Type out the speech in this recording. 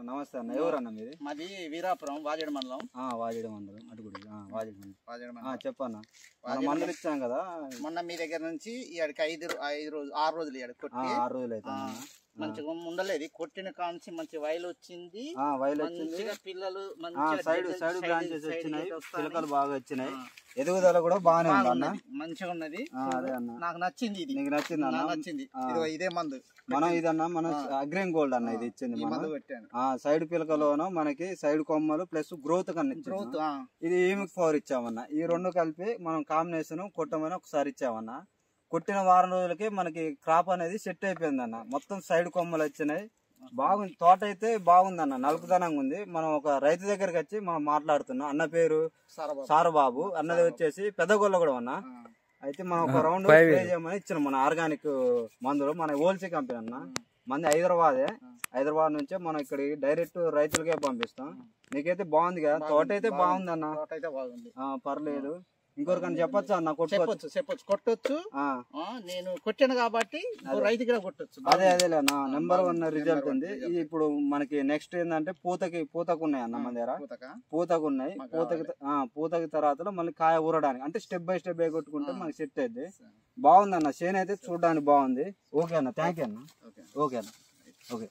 నమస్తే అన్న, ఎవరన్నా మీది? మాది వీరాపురం వాజేడు మండలం. వాజేడు మండలం అటుగుడి వాజేడు మండలం. చెప్పన్న, మందులు ఇచ్చాం కదా మొన్న మీ దగ్గర నుంచి ఇక్కడికి 6 రోజులు ఇక్కడికి కొట్టి 6 రోజులు అయితే మంచిగా ఉండలేదు. కొట్టిన కాంచి మంచి వైలు వచ్చింది, పిల్లలు సైడ్ బ్రాంచెస్ వచ్చినాయి, పిల్లకలు బాగా వచ్చినాయి, ఎదుగుదల కూడా బాగానే ఉంది అన్న, మంచిగా ఉన్నది. నాకు నచ్చింది, ఇది నీకు నచ్చింది అన్న? నచ్చింది. ఇదే మందు మనం ఇదన్నా మన అగ్రీన్ గోల్డ్ అన్న ఇది ఇచ్చింది. సైడ్ పిలకలోనూ మనకి సైడ్ కొమ్మలు ప్లస్ గ్రోత్ కన్నా ఇది ఏమి పవర్ ఇచ్చామన్నా. ఈ రెండు కలిపి మనం కాంబినేషన్ కొట్టమని ఒకసారి ఇచ్చామన్నా. కొట్టిన వారం రోజులకి మనకి క్రాప్ అనేది సెట్ అయిపోయింది అన్న. మొత్తం సైడ్ కొమ్మలు వచ్చినాయి, బాగుంది. తోట అయితే బాగుందన్న, నలుపుదనంగా ఉంది. మనం ఒక రైతు దగ్గరికి వచ్చి మనం మాట్లాడుతున్నాం. అన్న పేరు సారబాబు, అన్నది వచ్చేసి పెద్దగొల్ల కూడా అన్న. అయితే మనం ఒక రౌండ్ ప్లే చేయమని ఇచ్చిన మన ఆర్గానిక్ మందులు, మన హోల్సేల్ కంపెనీ అన్న. మంది హైదరాబాద్ నుంచే మనం ఇక్కడికి డైరెక్ట్ రైతులకే పంపిస్తాం. నీకైతే బాగుంది కదా, తోట అయితే బాగుంది అన్న, పర్లేదు. ఇంకొకరికన్నా చెప్పొచ్చు అన్న? కొట్టొచ్చు. నేను కొట్టాను కాబట్టి రైతు కూడా కొట్టొచ్చు. అదేలే నా నెంబర్ 1 రిజల్ట్ ఉంది. ఇది ఇప్పుడు మనకి నెక్స్ట్ ఏంటంటే పూతకు ఉన్నాయి అన్న, మన దగ్గర పూతకు ఉన్నాయి. పూతకి తర్వాత మళ్ళీ కాయ ఊరడానికి, అంటే స్టెప్ బై స్టెప్ కొట్టుకుంటే మనకి సెట్ అయింది. బాగుంది అన్న, చేను అయితే చూడడానికి బాగుంది. ఓకే అన్న, థ్యాంక్ యూ అన్న. ఓకే అన్న, ఓకే.